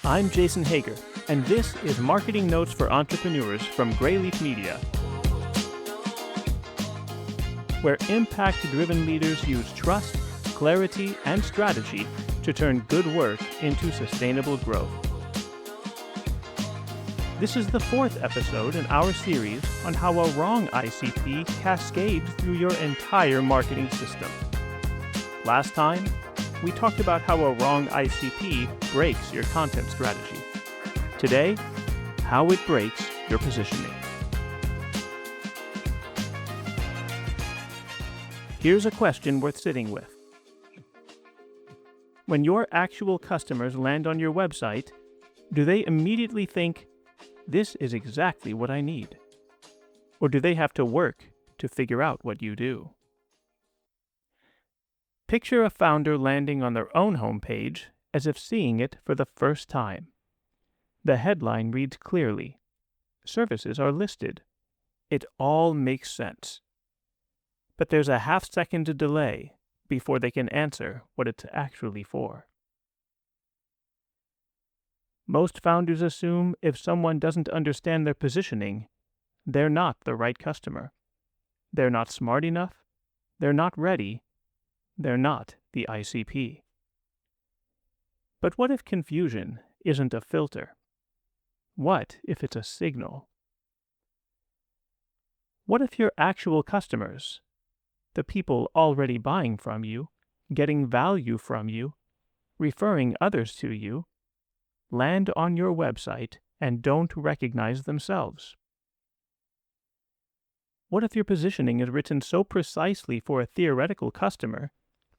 I'm Jason Hager, and this is Marketing Notes for Entrepreneurs from Grayleaf Media, where impact-driven leaders use trust, clarity, and strategy to turn good work into sustainable growth. This is the fourth episode in our series on how a wrong ICP cascades through your entire marketing system. Last time, we talked about how a wrong ICP breaks your content strategy. Today, how it breaks your positioning. Here's a question worth sitting with. When your actual customers land on your website, do they immediately think, "This is exactly what I need"? Or do they have to work to figure out what you do? Picture a founder landing on their own homepage as if seeing it for the first time. The headline reads clearly, "Services are listed." It all makes sense. But there's a half-second delay before they can answer what it's actually for. Most founders assume if someone doesn't understand their positioning, they're not the right customer. They're not smart enough. They're not ready. They're not the ICP. But what if confusion isn't a filter? What if it's a signal? What if your actual customers, the people already buying from you, getting value from you, referring others to you, land on your website and don't recognize themselves? What if your positioning is written so precisely for a theoretical customer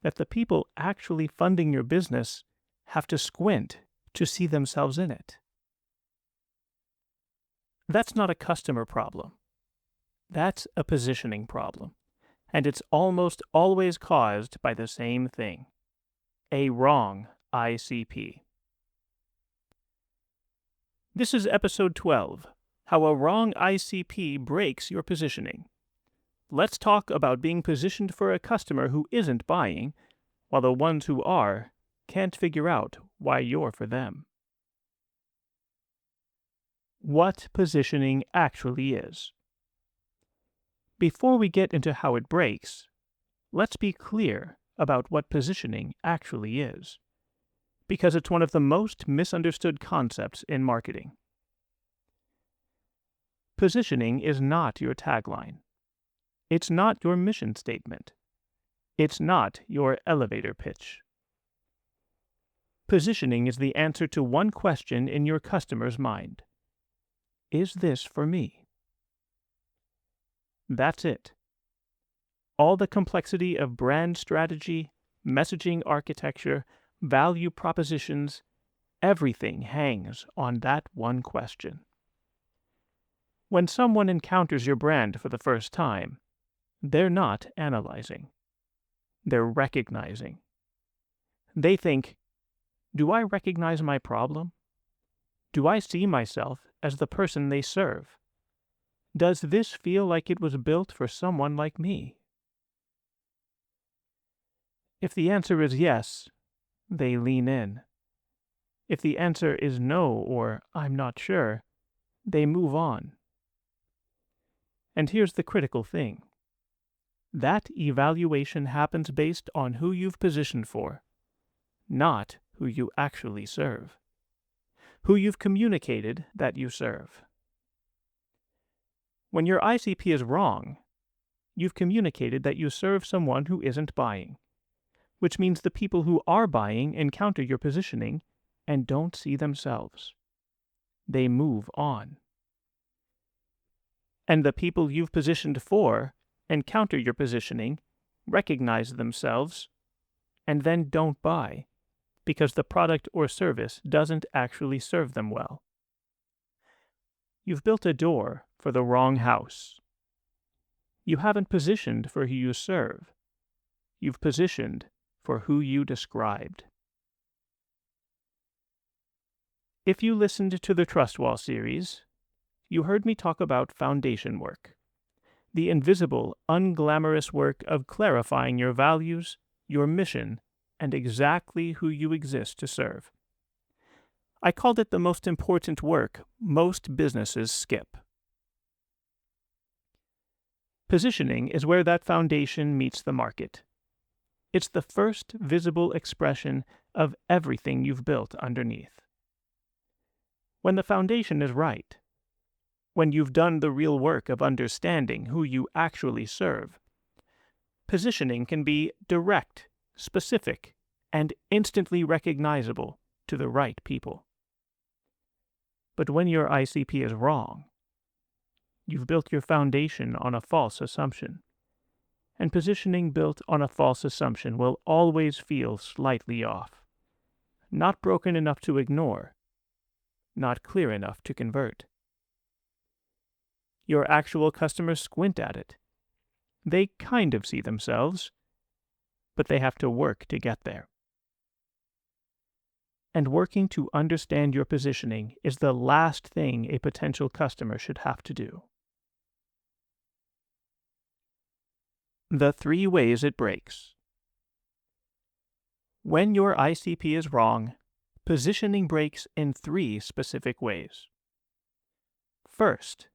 that the people actually funding your business have to squint to see themselves in it? That's not a customer problem. That's a positioning problem, and it's almost always caused by the same thing: a wrong ICP. This is episode 12, How a Wrong ICP Breaks Your Positioning. Let's talk about being positioned for a customer who isn't buying, while the ones who are can't figure out why you're for them. What positioning actually is. Before we get into how it breaks, let's be clear about what positioning actually is, because it's one of the most misunderstood concepts in marketing. Positioning is not your tagline. It's not your mission statement. It's not your elevator pitch. Positioning is the answer to one question in your customer's mind. Is this for me? That's it. All the complexity of brand strategy, messaging architecture, value propositions, everything hangs on that one question. When someone encounters your brand for the first time, they're not analyzing. They're recognizing. They think, do I recognize my problem? Do I see myself as the person they serve? Does this feel like it was built for someone like me? If the answer is yes, they lean in. If the answer is no or I'm not sure, they move on. And here's the critical thing. That evaluation happens based on who you've positioned for, not who you actually serve, who you've communicated that you serve. When your ICP is wrong, you've communicated that you serve someone who isn't buying, which means the people who are buying encounter your positioning and don't see themselves. They move on. And the people you've positioned for encounter your positioning, recognize themselves, and then don't buy because the product or service doesn't actually serve them well. You've built a door for the wrong house. You haven't positioned for who you serve. You've positioned for who you described. If you listened to the Trust Wall series, you heard me talk about foundation work, the invisible, unglamorous work of clarifying your values, your mission, and exactly who you exist to serve. I called it the most important work most businesses skip. Positioning is where that foundation meets the market. It's the first visible expression of everything you've built underneath. When the foundation is right, when you've done the real work of understanding who you actually serve, positioning can be direct, specific, and instantly recognizable to the right people. But when your ICP is wrong, you've built your foundation on a false assumption, and positioning built on a false assumption will always feel slightly off, not broken enough to ignore, not clear enough to convert. Your actual customers squint at it. They kind of see themselves, but they have to work to get there. And working to understand your positioning is the last thing a potential customer should have to do. The 3 ways it breaks. When your ICP is wrong, positioning breaks in 3 specific ways. First,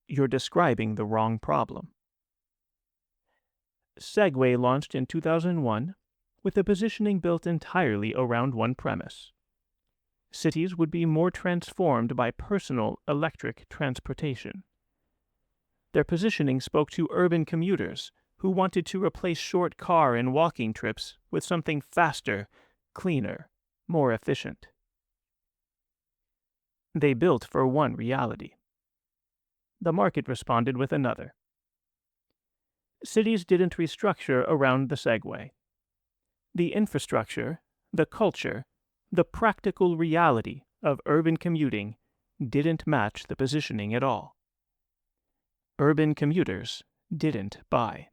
you're describing the wrong problem. Segway launched in 2001 with a positioning built entirely around one premise. Cities would be more transformed by personal electric transportation. Their positioning spoke to urban commuters who wanted to replace short car and walking trips with something faster, cleaner, more efficient. They built for one reality. The market responded with another. Cities didn't restructure around the Segway. The infrastructure, the culture, the practical reality of urban commuting didn't match the positioning at all. Urban commuters didn't buy.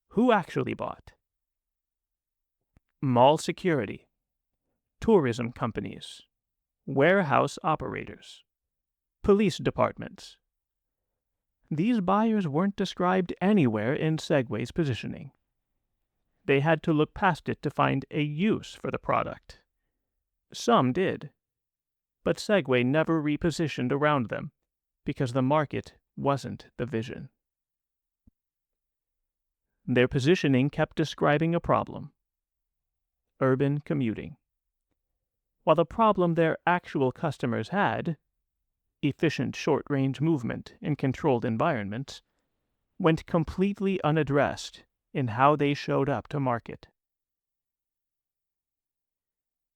Who actually bought? Mall security, tourism companies, warehouse operators, police departments. These buyers weren't described anywhere in Segway's positioning. They had to look past it to find a use for the product. Some did, but Segway never repositioned around them because the market wasn't the vision. Their positioning kept describing a problem: urban commuting, while the problem their actual customers had, efficient short-range movement in controlled environments, went completely unaddressed in how they showed up to market.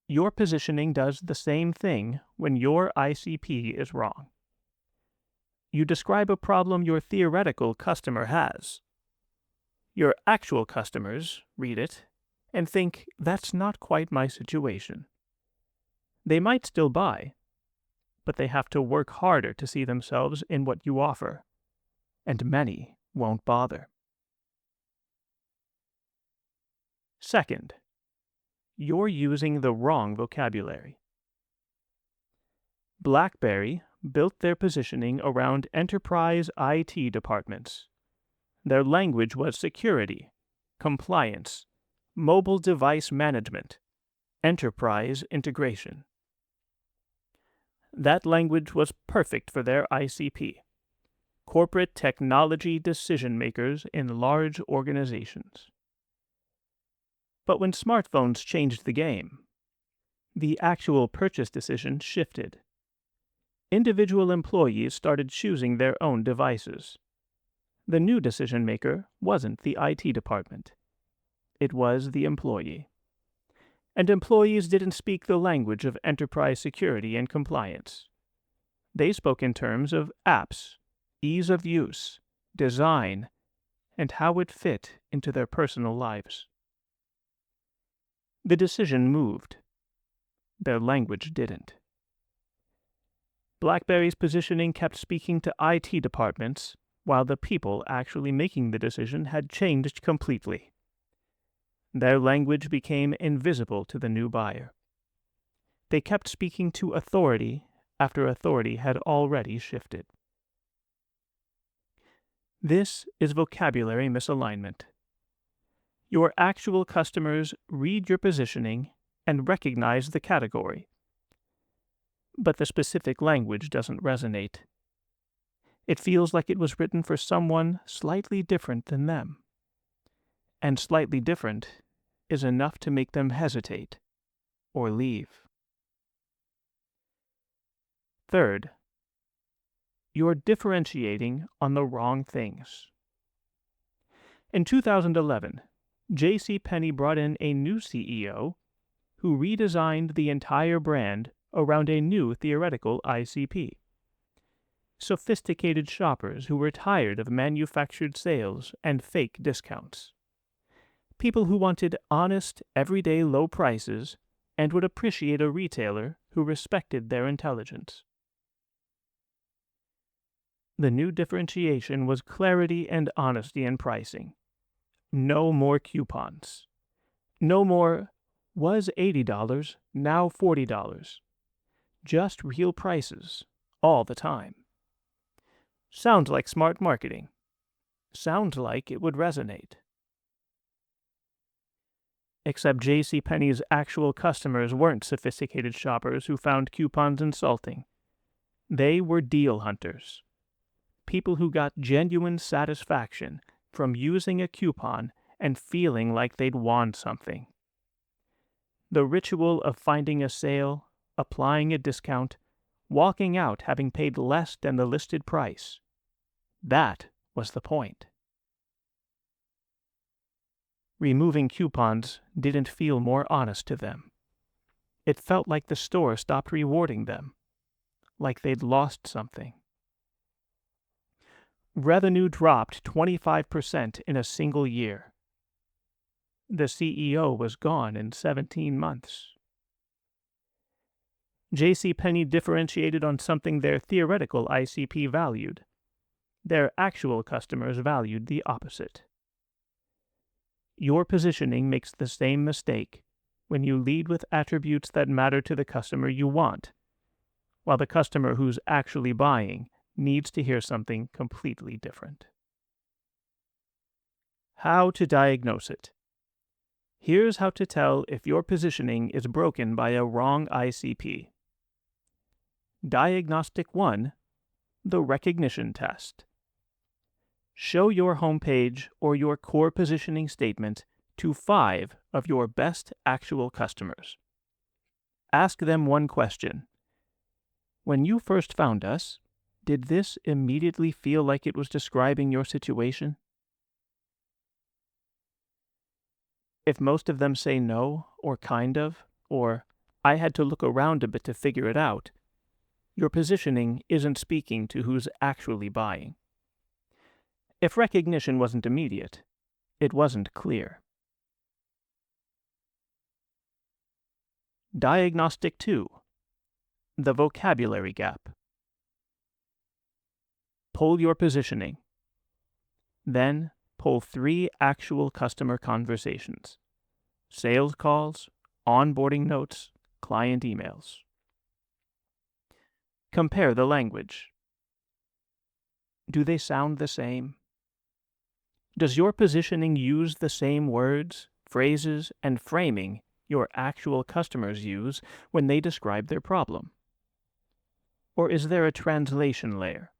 Your positioning does the same thing when your ICP is wrong. You describe a problem your theoretical customer has. Your actual customers read it and think, that's not quite my situation. They might still buy, but they have to work harder to see themselves in what you offer, and many won't bother. Second, you're using the wrong vocabulary. BlackBerry built their positioning around enterprise IT departments. Their language was security, compliance, mobile device management, enterprise integration. That language was perfect for their ICP, corporate technology decision makers in large organizations. But when smartphones changed the game, the actual purchase decision shifted. Individual employees started choosing their own devices. The new decision maker wasn't the IT department. It was the employee. And employees didn't speak the language of enterprise security and compliance. They spoke in terms of apps, ease of use, design, and how it fit into their personal lives. The decision moved. Their language didn't. BlackBerry's positioning kept speaking to IT departments, while the people actually making the decision had changed completely. Their language became invisible to the new buyer. They kept speaking to authority after authority had already shifted. This is vocabulary misalignment. Your actual customers read your positioning and recognize the category. But the specific language doesn't resonate. It feels like it was written for someone slightly different than them. And slightly different is enough to make them hesitate or leave. Third, you're differentiating on the wrong things. In 2011, JCPenney brought in a new CEO who redesigned the entire brand around a new theoretical ICP. Sophisticated shoppers who were tired of manufactured sales and fake discounts. People who wanted honest, everyday low prices and would appreciate a retailer who respected their intelligence. The new differentiation was clarity and honesty in pricing. No more coupons. No more, was $80, now $40. Just real prices, all the time. Sounds like smart marketing. Sounds like it would resonate. Except JCPenney's actual customers weren't sophisticated shoppers who found coupons insulting. They were deal hunters. People who got genuine satisfaction from using a coupon and feeling like they'd won something. The ritual of finding a sale, applying a discount, walking out having paid less than the listed price. That was the point. Removing coupons didn't feel more honest to them. It felt like the store stopped rewarding them, like they'd lost something. Revenue dropped 25% in a single year. The CEO was gone in 17 months. JCPenney differentiated on something their theoretical ICP valued. Their actual customers valued the opposite. Your positioning makes the same mistake when you lead with attributes that matter to the customer you want, while the customer who's actually buying needs to hear something completely different. How to diagnose it. Here's how to tell if your positioning is broken by a wrong ICP. Diagnostic 1, the recognition test. Show your homepage or your core positioning statement to 5 of your best actual customers. Ask them one question. When you first found us, did this immediately feel like it was describing your situation? If most of them say no, or kind of, or I had to look around a bit to figure it out, your positioning isn't speaking to who's actually buying. If recognition wasn't immediate, it wasn't clear. Diagnostic 2, the vocabulary gap. Pull your positioning. Then pull 3 actual customer conversations: sales calls, onboarding notes, client emails. Compare the language. Do they sound the same? Does your positioning use the same words, phrases, and framing your actual customers use when they describe their problem? Or is there a translation layer,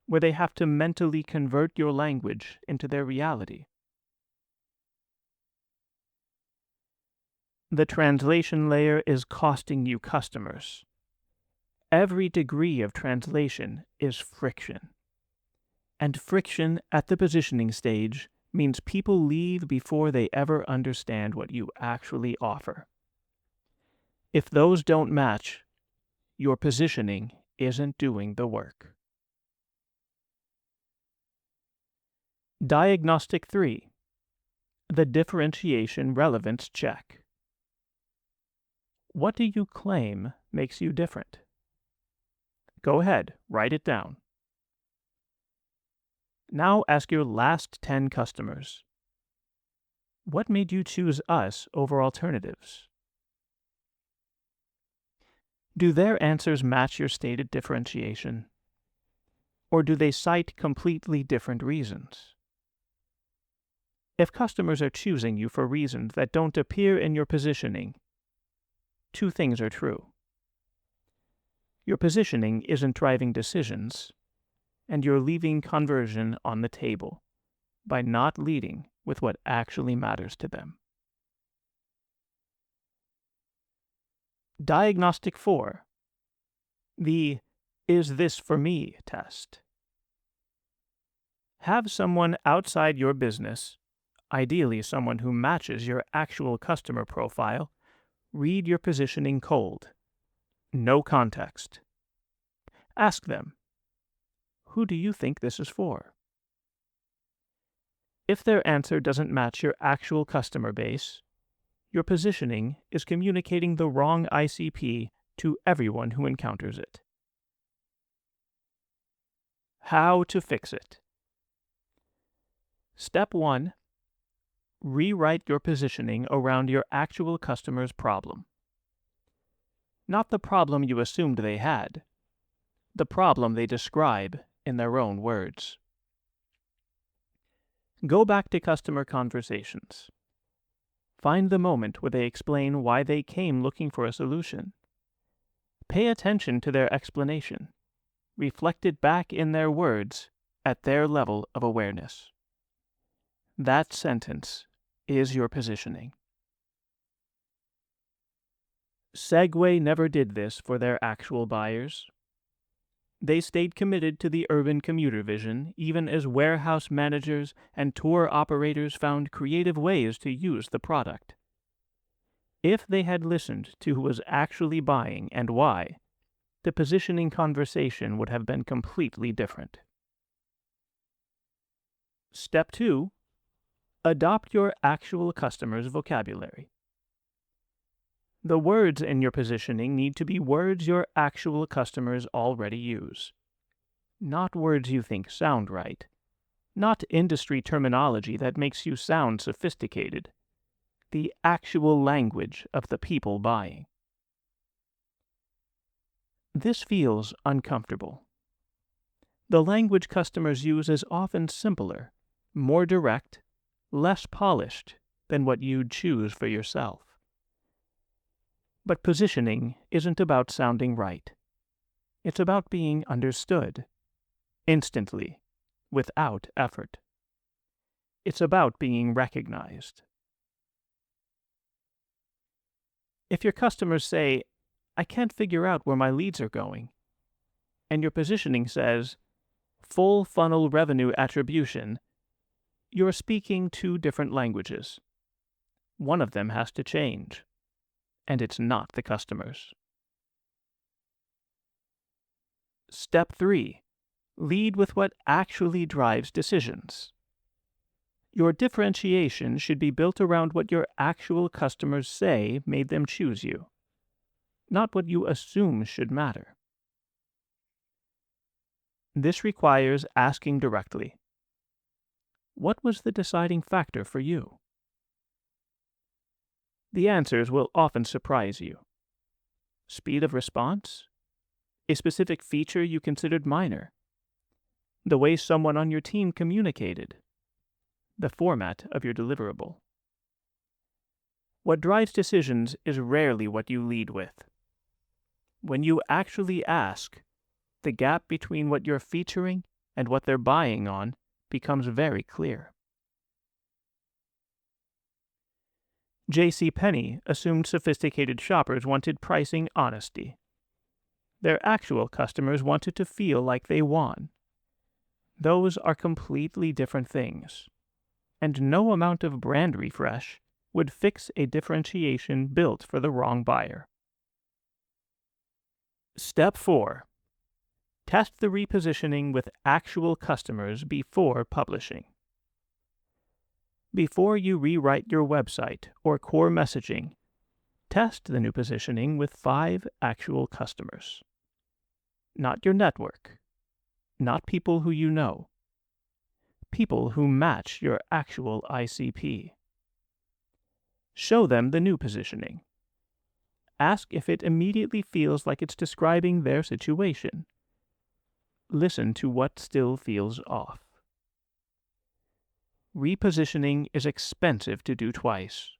where they have to mentally convert your language into their reality? The translation layer is costing you customers. Every degree of translation is friction. And friction at the positioning stage means people leave before they ever understand what you actually offer. If those don't match, your positioning isn't doing the work. Diagnostic 3, the differentiation relevance check. What do you claim makes you different? Go ahead, write it down. Now ask your last 10 customers. What made you choose us over alternatives? Do their answers match your stated differentiation? Or do they cite completely different reasons? If customers are choosing you for reasons that don't appear in your positioning, two things are true. Your positioning isn't driving decisions, and you're leaving conversion on the table by not leading with what actually matters to them. Diagnostic 4. The "Is this for me?" test. Have someone outside your business, ideally someone who matches your actual customer profile, read your positioning cold. No context. Ask them, "Who do you think this is for?" If their answer doesn't match your actual customer base, your positioning is communicating the wrong ICP to everyone who encounters it. How to fix it. Step 1. Rewrite your positioning around your actual customer's problem. Not the problem you assumed they had, the problem they describe in their own words. Go back to customer conversations. Find the moment where they explain why they came looking for a solution. Pay attention to their explanation. Reflect it back in their words at their level of awareness. That sentence is your positioning. Segway never did this for their actual buyers. They stayed committed to the urban commuter vision, even as warehouse managers and tour operators found creative ways to use the product. If they had listened to who was actually buying and why, the positioning conversation would have been completely different. Step 2. Adopt your actual customer's vocabulary. The words in your positioning need to be words your actual customers already use. Not words you think sound right. Not industry terminology that makes you sound sophisticated. The actual language of the people buying. This feels uncomfortable. The language customers use is often simpler, more direct, less polished than what you'd choose for yourself. But positioning isn't about sounding right. It's about being understood, instantly, without effort. It's about being recognized. If your customers say, "I can't figure out where my leads are going," and your positioning says, "full funnel revenue attribution," you're speaking two different languages. One of them has to change, and it's not the customer's. Step 3. Lead with what actually drives decisions. Your differentiation should be built around what your actual customers say made them choose you, not what you assume should matter. This requires asking directly, "What was the deciding factor for you?" The answers will often surprise you. Speed of response? A specific feature you considered minor? The way someone on your team communicated? The format of your deliverable? What drives decisions is rarely what you lead with. When you actually ask, the gap between what you're featuring and what they're buying on becomes very clear. JCPenney assumed sophisticated shoppers wanted pricing honesty. Their actual customers wanted to feel like they won. Those are completely different things, and no amount of brand refresh would fix a differentiation built for the wrong buyer. Step 4. Test the repositioning with actual customers before publishing. Before you rewrite your website or core messaging, test the new positioning with 5 actual customers. Not your network, not people who you know, people who match your actual ICP. Show them the new positioning. Ask if it immediately feels like it's describing their situation. Listen to what still feels off. Repositioning is expensive to do twice.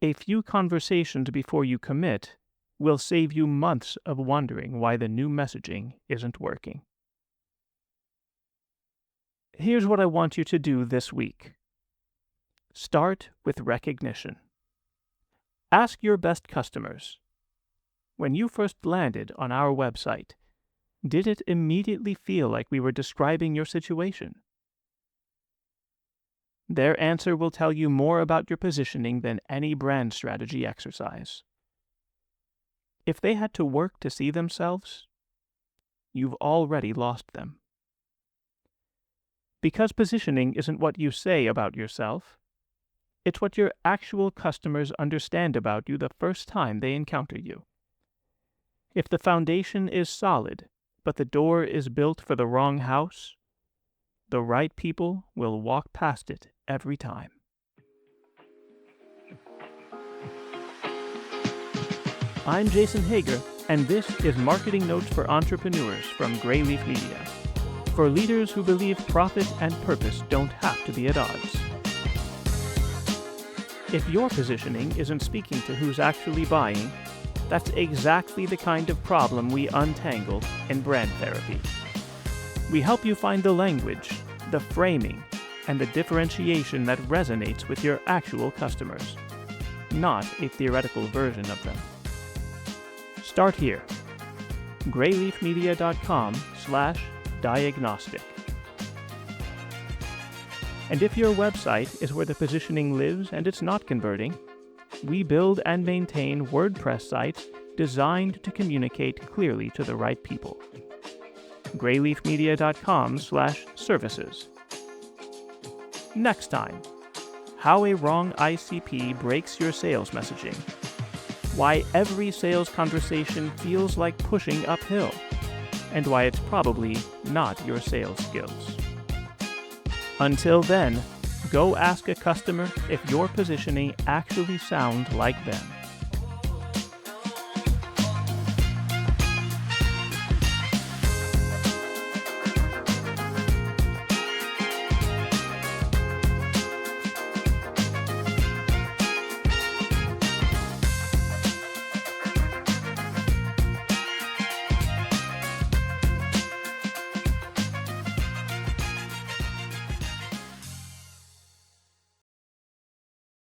A few conversations before you commit will save you months of wondering why the new messaging isn't working. Here's what I want you to do this week. Start with recognition. Ask your best customers, when you first landed on our website, did it immediately feel like we were describing your situation? Their answer will tell you more about your positioning than any brand strategy exercise. If they had to work to see themselves, you've already lost them. Because positioning isn't what you say about yourself, it's what your actual customers understand about you the first time they encounter you. If the foundation is solid, but the door is built for the wrong house, the right people will walk past it every time. I'm Jason Hager, and this is Marketing Notes for Entrepreneurs from Grayleaf Media, for leaders who believe profit and purpose don't have to be at odds. If your positioning isn't speaking to who's actually buying, that's exactly the kind of problem we untangle in brand therapy. We help you find the language, the framing, and the differentiation that resonates with your actual customers, not a theoretical version of them. Start here. grayleafmedia.com/diagnostic. And if your website is where the positioning lives and it's not converting, we build and maintain WordPress sites designed to communicate clearly to the right people. grayleafmedia.com/services. Next time, how a wrong ICP breaks your sales messaging. Why every sales conversation feels like pushing uphill, and why it's probably not your sales skills. Until then, go ask a customer if your positioning actually sounds like them.